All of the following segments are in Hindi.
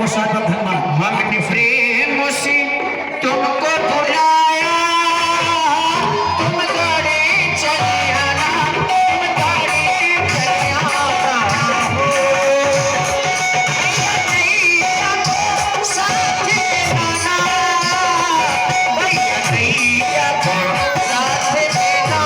बहुत सारा धन्यवाद। वक्त प्रेम से तुमको बुलाया, तुम दौड़े चले आना, तुम दौड़े चले आना हो। भैया को साथ लेना, भैया को साथ लेना,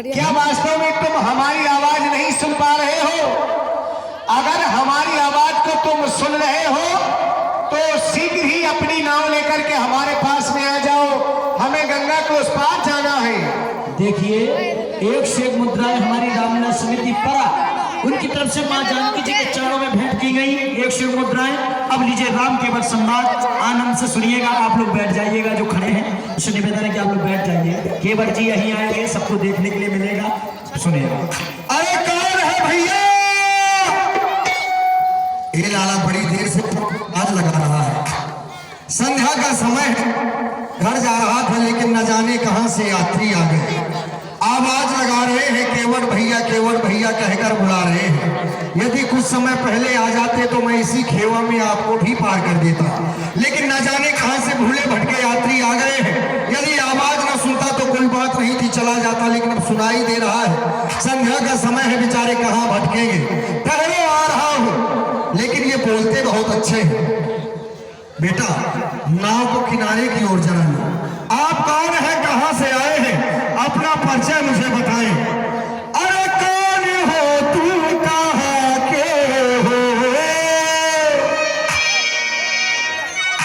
क्या वास्तव में तुम हमारी आवाज नहीं सुन पा रहे हो? अगर हमारी आवाज को तुम सुन रहे हो तो शीघ्र ही अपनी नाव लेकर के हमारे पास में आ जाओ, हमें गंगा को उस पार जाना है। देखिए, एक से एक मुद्राएं हमारी रामलीला समिति परा उनकी तरफ से मां जानकी जी के चरणों में भेंट की गई। एक से एक मुद्राएं। अब लीजिए राम केवल संवाद, आनंद से सुनिएगा। आप लोग बैठ जाइएगा, जो खड़े हैं उससे निवेदन है कि आप लोग बैठ जाइए। केवल जी यहीं आएंगे, सबको देखने के लिए मिलेगा, सुनिएगा। अरे कौन है भैया? ये लाला बड़ी देर से आज लगा रहा है, संध्या का समय है, घर जा रहा था लेकिन न जाने कहां से यात्री आ गए। आवाज लगा रहे हैं, केवट भैया कहकर बुला रहे हैं। यदि कुछ समय पहले आ जाते तो मैं इसी खेवा में आपको भी पार कर देता, लेकिन न जाने कहां से भूले भटके यात्री आ गए हैं। यदि आवाज न सुनता तो कोई बात नहीं थी, चला जाता, लेकिन अब सुनाई दे रहा है। संध्या का समय है, बेचारे कहां भटकेंगे। पहले आ रहा हूं, लेकिन ये बोलते बहुत अच्छे हैं। बेटा, नाव को किनारे की ओर जरा लो। आप कौन है, कहां से आए हैं, अपना परिचय मुझे बताएं। अरे कौन हो तू, कहां के हो,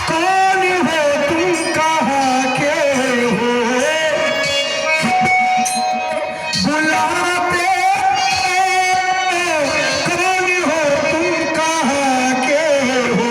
कौन हो तू, कहां के हो, बुलाते कौन हो तू, कहां के हो।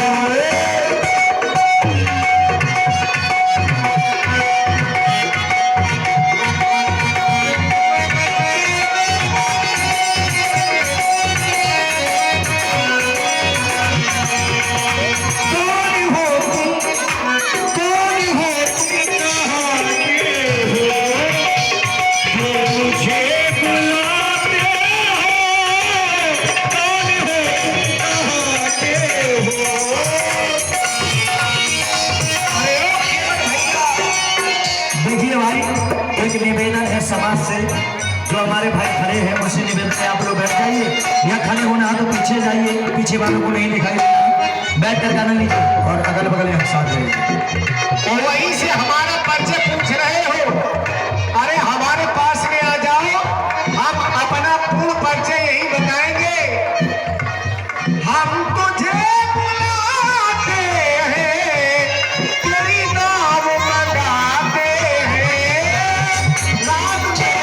समाज से जो हमारे भाई खड़े हैं उनसे निवेदन है, आप लोग बैठ जाइए, या खड़े होना है तो पीछे जाइए, पीछे वालों को नहीं दिखाई देना, बैठ कर गाना लीजिए और अगल बगल में साथ रहिए। वहीं से हमारा परिचय पूछ रहे हो? अरे हमारे पास में आ जाओ, हम अपना पूर्ण परिचय यही बताएंगे। हम तुझे बुलाते हैं, तेरी नाम मंगाते हैं, राम के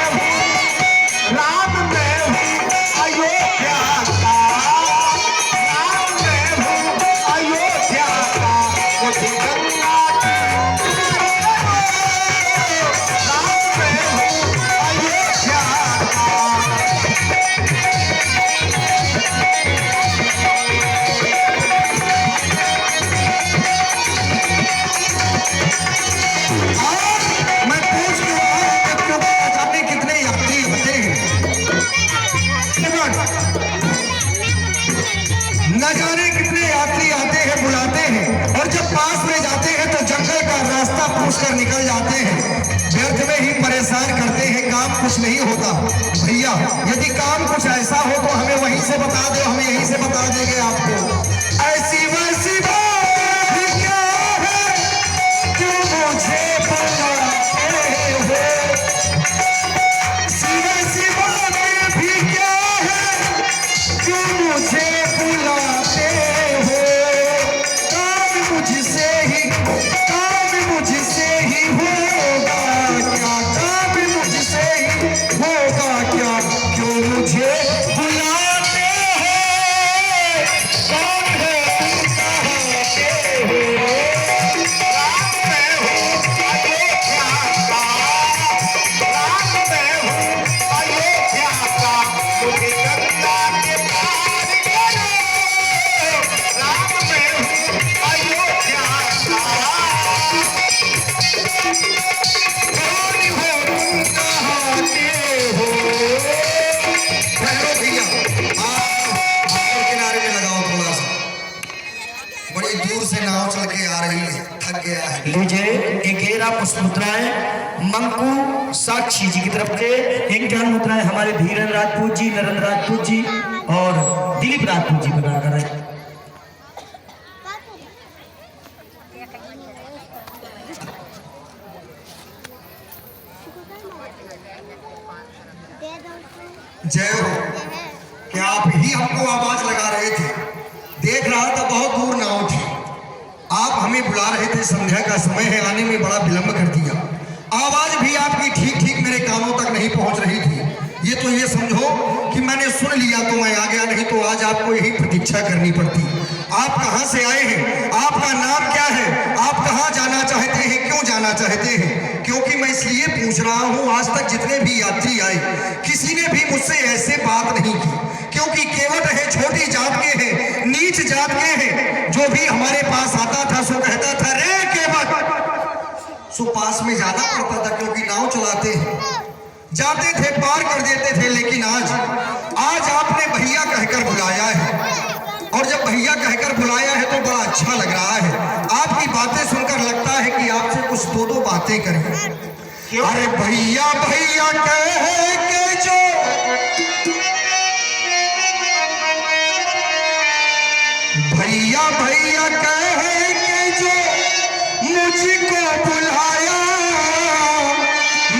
घुसकर निकल जाते हैं, व्यर्थ में ही परेशान करते हैं, काम कुछ नहीं होता। भैया यदि काम कुछ ऐसा हो तो हमें वहीं से बता दो, हम यहीं से बता देंगे आपको। ऐसी वैसी बात भी क्या है जो मुझे बुलाते हो, ऐसी वैसी बात भी क्या है जो मुझे बुलाते हो। काम मुझसे ही होगा क्या, काम मुझसे ही होगा क्या, क्यों मुझे बुलाते हो, कौन है तुम कहते हो। राम मैं हूँ अयोध्या का, राम मैं हूँ अयोध्या का, मुझे गंगा के पार करो। राम मैं हूँ अयोध्या का, कौन हो तुम कहते हो। ठहरो भैया, आप किनारे में लगाओ थोड़ा सा, बड़ी दूर से नाव चल के आ रही है, थक गया है। लीजिए एक घेरा पुष्प मुद्राएं मंकू साक्षी जी की तरफ से, एक ध्यान मुद्राएं हमारे धीरेन्द्र राजपूत जी, नरेंद्र राजपूत जी और दिलीप राजपूत जी बना कर रहे। जय हो, क्या आप ही हमको आवाज लगा रहे थे? देख रहा था बहुत दूर नाव थी, आप हमें बुला रहे थे, संध्या का समय है, आने में बड़ा विलंब कर दिया। आवाज भी आपकी ठीक ठीक मेरे कानों तक नहीं पहुंच रही थी। ये समझो कि मैंने सुन लिया तो मैं आ गया, नहीं तो आज आपको यही प्रतीक्षा करनी पड़ती। आप कहां से आए हैं, आपका नाम क्या है, आप कहां जाना चाहते हैं, क्यों जाना चाहते हैं? क्योंकि मैं इसलिए पूछ रहा हूं, आज तक जितने भी यात्री आए किसी ने भी मुझसे ऐसे बात नहीं की, क्योंकि केवट है, छोटी जात के हैं, नीच जात के हैं। जो भी हमारे पास आता था सो कहता था रे केवट, सो पास में जाना पड़ता था, क्योंकि नाव चलाते हैं, जाते थे पार कर देते थे। लेकिन आज आपने भैया कहकर बुलाया है, और जब भैया कहकर बुलाया है तो बड़ा अच्छा लग रहा है। आपकी बातें सुनकर लगता है कि आपसे कुछ दो बातें करें। अरे भैया भैया कह के जो भैया भैया कह के जो मुझको बुलाया,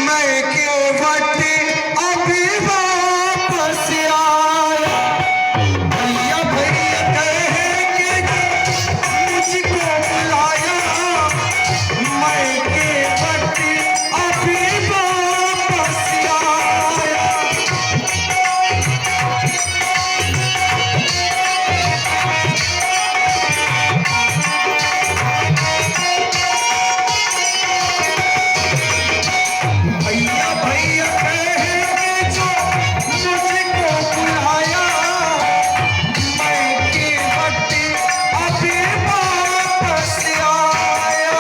मैं केवट अभी वापस आया। भैया भैया कह के मुझको बुलाया, मैं केवट अभी वापस आया। भैया भैया कह के जो मुझको बुलाया, मैं केवट अभी वापस आया।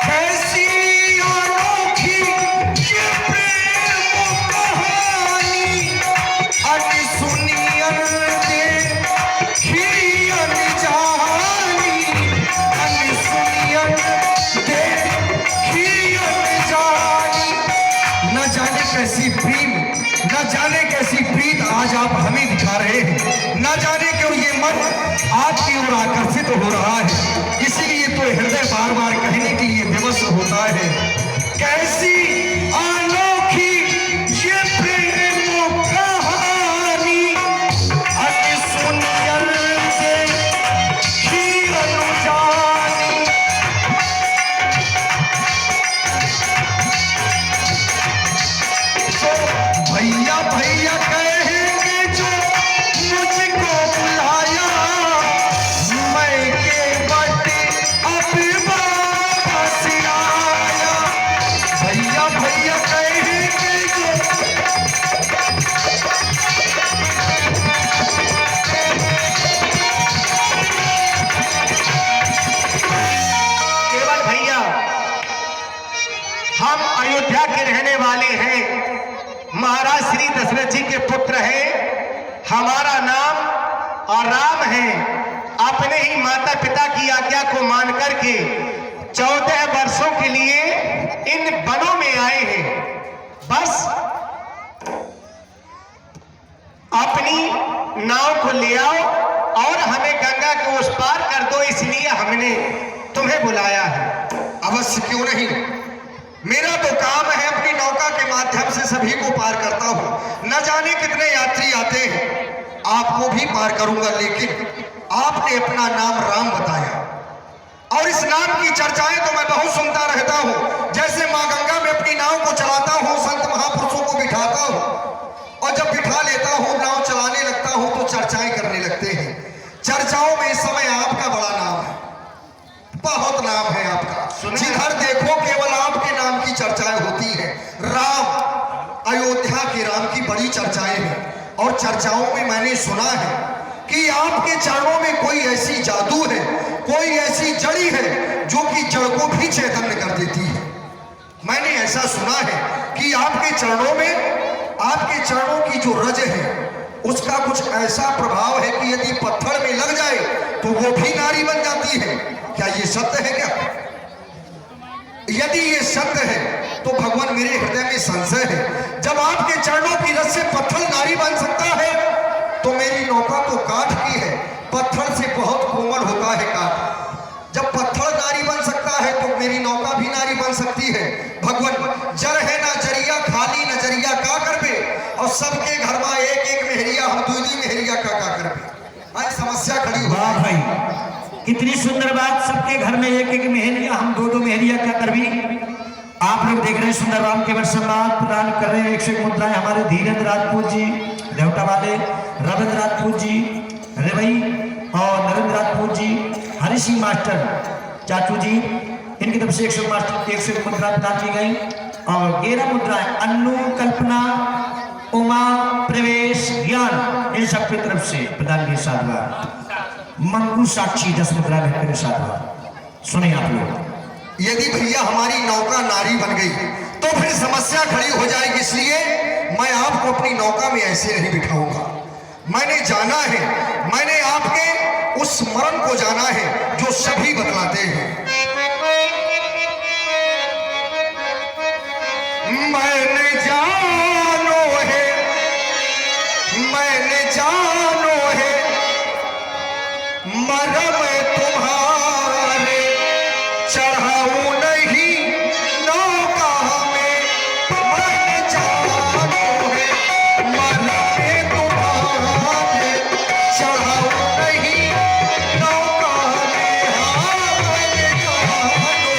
कैसी अनोखी ये प्रेम कहानी, अनसुनी अनदेखी अनजानी, अनसुनी अनदेखी अनजानी। न जाने कैसी प्रेम, न जाने कैसी प्रीत आज आप हमें दिखा रहे हैं, न जाने क्यों ये मन आपकी ओर आकर्षित हो रहा है। इसीलिए तो हृदय बार बार कहने के लिए विवश होता है। कैसी अनोखी ये प्रेम कहानी, अनसुनी अनदेखी अनजानी। तो भैया भैया कहेंगे जो मुझको बुलाया, मैं केवट अभी वापस आया। भैया नाव को ले आओ और हमें गंगा के उस पार कर दो, इसलिए हमने तुम्हें बुलाया है। अवश्य, क्यों नहीं। मेरा तो काम है, अपनी नौका के माध्यम से सभी को पार करता हूं। न जाने कितने यात्री आते हैं, आपको भी पार करूंगा, लेकिन आपने अपना नाम राम बताया और इस नाम की चर्चाएं तो मैं बहुत सुनता रहता हूं। जैसे मां गंगा में अपनी नाव को चलाता हूं, संत महापुरुषों को बिठाता हूं और जब बिठा लेता हूं, नाव चलाने लगता हूं तो चर्चाएं करने लगते हैं। चर्चाओं में इस समय आपका बड़ा नाम है, बहुत नाम है आपका। जिधर देखो केवल आपके नाम की चर्चाएं होती है। राम, अयोध्या के राम की बड़ी चर्चाएं हैं और चर्चाओं में मैंने सुना है कि आपके चरणों में कोई ऐसी जादू है, कोई ऐसी जड़ी है जो कि जड़ को भी चैतन्य कर देती है। मैंने ऐसा सुना है कि आपके चरणों में, आपके चरणों की जो रज है उसका कुछ ऐसा प्रभाव है कि यदि पत्थर में लग जाए तो वो भी नारी बन जाती है। क्या ये सत्य है क्या? यदि ये सत्य है तो भगवान मेरे हृदय में संशय है। जब आपके चरणों की रज से पत्थर नारी बन सकता है तो मेरी नौका तो काठ की है, पत्थर से बहुत कोमल होता है काठ। जब पत्थर नारी बन सकता है तो मेरी नौका भी नारी बन सकती है। भगवान जर है ना जरिया, खाली नजरिया का करबे, और सबके घर में एक एक मेहरिया, हम दूधी मेहरिया का करबे। आज समस्या खड़ी हुई। वाह भाई, कितनी सुंदर बात। सबके घर में एक एक मेहरिया, हम दो दो मेहरिया क्या करबी। आप लोग देख रहे हैं सुंदर राम केवल सम्मान प्रदान कर रहे हैं 101 मुद्राएं हमारे धीरेन्द्र राजपूत जी, देवटा वाले रविंद्र राजपूत जी, रेवई और नरेंद्र राजपूत जी, हरि सिंह मास्टर चाचू जी, इनकी तरफ से 101 मुद्रा प्रदान की गई। और 11 मुद्राएं अन्नू, कल्पना, उमा, प्रवेश, ज्ञान, इन सबकी तरफ से प्रदान की साधुवाद। मंगू साक्षी 10 मुद्रा भेंट के साधुवाद। सुनिए आप लोग। यदि भैया हमारी नौका नारी बन गई तो फिर समस्या खड़ी हो जाएगी, इसलिए मैं आपको अपनी नौका में ऐसे नहीं बिठाऊंगा। मैंने जाना है, मैंने आपके उस स्मरण को जाना है जो सभी बतलाते हैं। मैंने जानो है, मैंने जानो है मरम तुम्हारे, चढ़ाऊं नहीं नौका में। मैंने जानो है मरम तुम्हारे, चढ़ाऊं नहीं नौका में। हाँ, मैंने जानो है।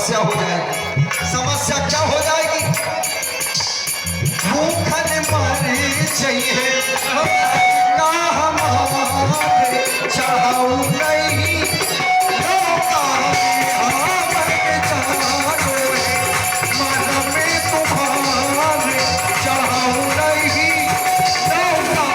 समस्या हो जाएगी। समस्या क्या हो जाएगी? भूखन मर चाहिए का हमारे चढ़ाऊ नहीं रोका आवे चारो है मन में तुम्हारे चढ़ाऊ नहीं रोका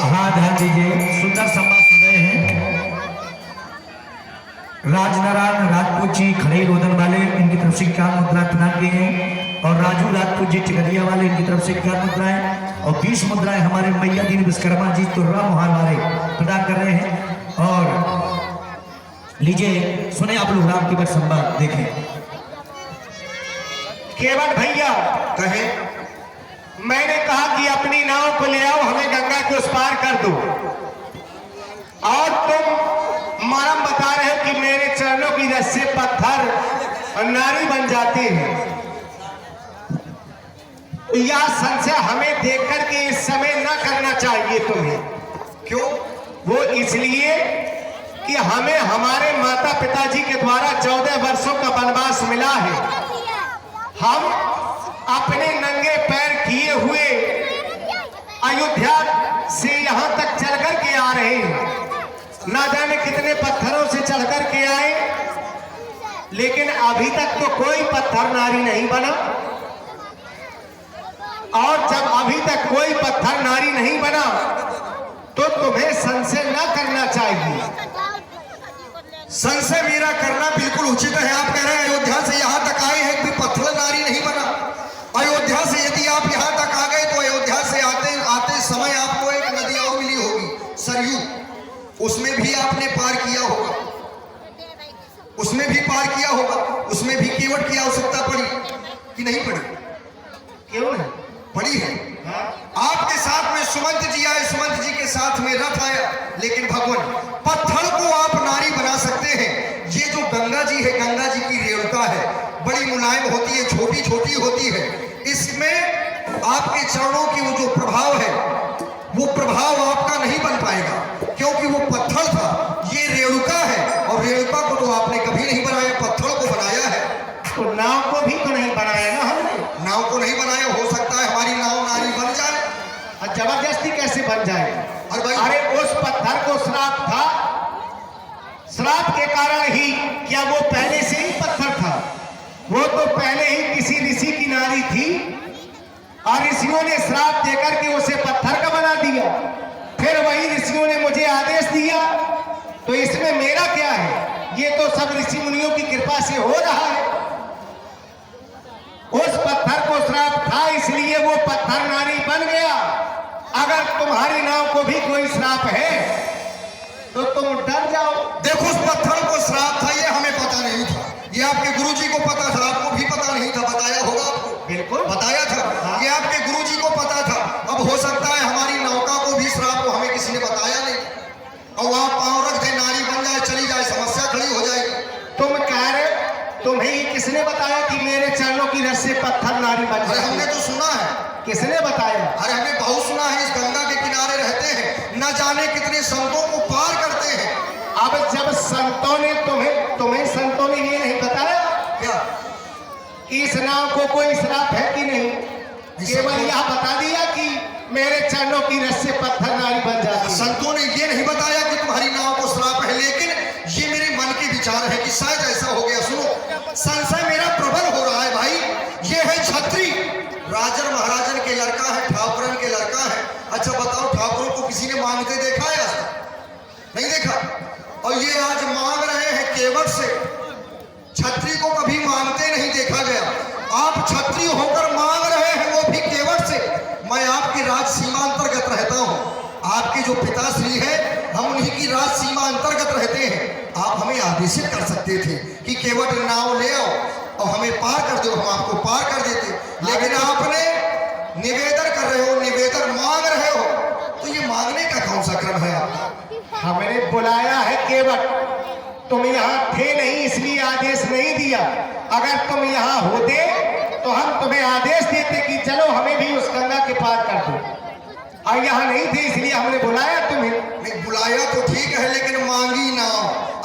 हाँ, ध्यान दीजिए, सुंदर संवाद सुन रहे हैं। राजनारायण राजपूत जी खड़े रोदन वाले, इनकी तरफ से क्या मुद्रा प्रदान की गई, और राजू राजपूत जी टिकरिया वाले, इनकी तरफ से क्या मुद्राएं, और 20 मुद्राएं हमारे मैया दीन विश्वकर्मा जी तुर्रा मोहन वाले प्रदान कर रहे हैं। और लीजिए सुने आप लोग राम केवट संवाद देखें। केवट भैया, कहे मैंने कहा कि अपनी नाव को ले आओ, हमें गंगा के उस पार कर दो, और तुम मरम बता रहे हो कि मेरे चरणों की रस्सी पत्थर और नारी बन जाती है। यह संशय हमें देखकर के इस समय न करना चाहिए तुम्हें। क्यों? वो इसलिए कि हमें हमारे माता पिताजी के द्वारा 14 वर्षों का वनवास मिला है। हम अपने नंगे पैर किए हुए अयोध्या से यहाँ तक चल कर के आ रहे हैं। ना जाने कितने पत्थरों से चढ़ कर के आए, लेकिन अभी तक तो कोई पत्थर नारी नहीं बना। और जब अभी तक कोई पत्थर नारी नहीं बना तो तुम्हें संशय न करना चाहिए। संशय मेरा करना बिल्कुल उचित है। आप कह रहे हैं अयोध्या से यहाँ तक आए हैं कि पत्थर नारी नहीं बना। अयोध्या से यदि आप यहाँ तक आ गए तो अयोध्या से आते आते समय आपको एक नदी और मिली होगी, सरयू। उसमें भी आपने पार किया होगा, उसमें भी पार किया होगा, उसमें भी केवट की आवश्यकता पड़ी कि नहीं पड़ी? क्यों नहीं पड़ी है। आपके साथ में सुमंत जी आए, सुमंत जी के साथ में रथ आया, लेकिन भगवान पत्थर को आप नारी बना सकते हैं। ये जो गंगा जी है, गंगा जी की रेणुका है, बड़ी मुलायम होती है, छोटी छोटी होती है। इसमें आपके चरणों की वो जो प्रभाव है, वो प्रभाव आपका नहीं बन पाएगा, क्योंकि वो पत्थर था। ये रेणुका है, और रेणुका को तो आपने कभी नहीं बनाया, पत्थर को बनाया है। तो नाव को भी तो नहीं बनाया ना हमने। नाव को नहीं बनाया, हो सकता है हमारी नाव नारी बन जाए। और जबरदस्ती कैसे बन जाए? अरे भाई, अरे उस पत्थर को श्राप था, श्राप के कारण ही। क्या वो पहले से ही पत्थर था? वो तो पहले ही किसी ऋषि की नारी थी, और ऋषियों ने श्राप देकर के उसे पत्थर का बना दिया। फिर वही ऋषियों ने मुझे आदेश दिया, तो इसमें मेरा क्या है? ये तो सब ऋषि मुनियों की कृपा से हो रहा है। उस पत्थर को श्राप था, इसलिए वो पत्थर नारी बन गया। अगर तुम्हारी नाव को भी कोई श्राप है तो तुम डर जाओ। देखो, उस पत्थर को श्राप था, ये हमें पता नहीं था। ये आपके गुरुजी को पता था, आपको भी पता नहीं था। बताया होगा आपको? बिल्कुल बताया था। ये आपके गुरुजी को पता था। अब हो सकता है हमारी नौका को भी श्राप हो, हमें किसी ने बताया नहीं, और वहां पांव रख दे, नारी बन जाए, चली जाए, समस्या खड़ी हो जाएगी। तुम कह रहे, तुम्हें ये किसने बताया कि मेरे चरणों की रस्सी पत्थर नारी बन अरे जाती हमने है? तो सुना है। किसने बताया? अरे हमें बहुत सुना है, इस गंगा के किनारे रहते हैं, न जाने कितने संतों को पार करते हैं। अब जब संतों ने तुम्हें संतों ने ये नहीं बताया क्या इस नाव को कोई श्राप है कि नहीं? केवल यह बता दिया कि मेरे चरणों की रस्सी पत्थर नारी बन जाती है। संतों ने ये नहीं बताया कि तुम्हारी नाव को श्राप है, लेकिन ये मेरे मन के विचार है कि शायद ऐसा हो गया। सुनो, संशय मेरा प्रबल हो रहा है भाई। ये है छत्री, राजन महाराजन के लड़का है, ठाकुरन के लड़का है। अच्छा बताओ, ठाकुरों को किसी ने मांगते देखा है? नहीं देखा। और ये आज मांग रहे हैं केवट से। छत्री को कभी मांगते नहीं देखा गया। आप छत्री होकर मांग रहे हैं, वो भी केवट से। मैं आपकी राज सीमा अंतर्गत रहता हूँ। आपके जो पिताश्री है, हम उन्हीं की राज सीमा अंतर्गत रहते हैं। आप हमें आदेशित कर सकते थे कि केवट नाव ले आओ और हमें पार कर दो, हम आपको पार कर देते। लेकिन आपने निवेदन कर रहे हो, निवेदन मांग रहे हो, तो ये मांगने का कौन सा क्रम है आपका? हमने बुलाया है केवट, तुम यहाँ थे नहीं इसलिए आदेश नहीं दिया। अगर तुम यहाँ होते तो हम तुम्हें आदेश देते कि चलो हमें भी उस गंगा के पार कर दो। और यहाँ नहीं थे इसलिए हमने बुलाया तुम्हें। नहीं, बुलाया तो ठीक है, लेकिन मांगी नाव,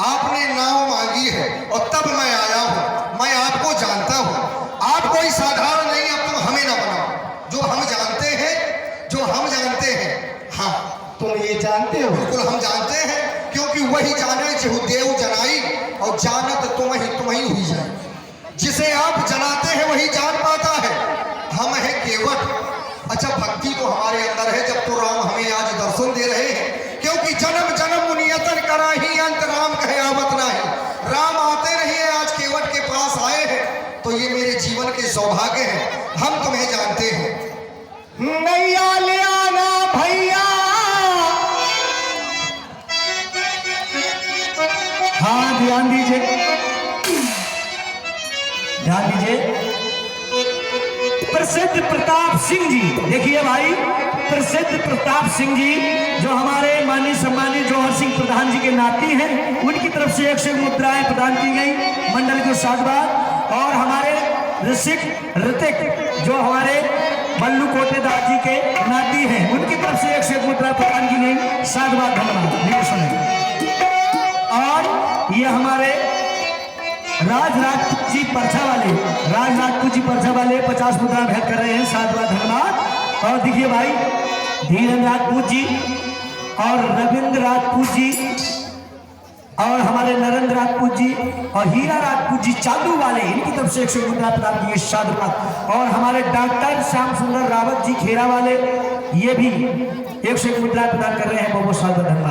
आपने नाव मांगी है और तब मैं आया हूँ। मैं आपको जानता हूँ, आप कोई साधारण नहीं, अब तुम हमें ना बनाओ। जो हम जानते हैं, जो हम जानते हैं, हाँ तुम ये जानते हो? बिल्कुल हम जानते हैं, क्योंकि वही जाने जेहु देव जनाई और जानत तुम ही हुई जाए। जिसे आप जनाते हैं वही जान पाता है। हम है केवट। अच्छा, भक्ति तो हमारे अंदर है, जब तो राम हमें आज दर्शन दे रहे हैं, क्योंकि जन्म जन्म मुनियतन करा ही अंत राम कहे आवत नहीं। राम आते नहीं है, आज केवट के पास आए हैं, तो ये मेरे जीवन के सौभाग्य हैं। हम तुम्हें जानते हैं। नैया ले आना भैया। हाँ, ध्यान दीजिए, ध्यान दीजिए। प्रसिद्ध प्रताप सिंह जी, देखिए भाई, प्रसिद्ध प्रताप सिंह जी जो हमारे माननीय सम्मानित जौहर सिंह प्रधान जी के नाती हैं, उनकी तरफ से 101 मुद्राएं प्रदान की गई मंडल के साधुवाद। और हमारे ऋतिक जो हमारे बल्लू कोटेदार जी के नाती हैं, उनकी तरफ से 101 मुद्रा प्रदान की गई। साधुवाद, धन्यवाद। सुने, और ये हमारे राजपूत जी परछा वाले 50 मुद्रा भेंट कर रहे हैं। साधुवाद, धन्यवाद। और देखिए भाई, धीरेन्द्र राजपूत जी और रविंद्र राजपूत जी और हमारे नरेंद्र राजपूत जी और हीरा राजपूत जी चालू वाले, इनकी तरफ से 100 मुद्रा प्रदान किए। साधुवाद। और हमारे डॉक्टर श्याम सुंदर रावत जी खेरा वाले, ये भी 101 मुद्रा प्रदान कर रहे हैं। बहुत बहुत साधुवाद, धन्यवाद।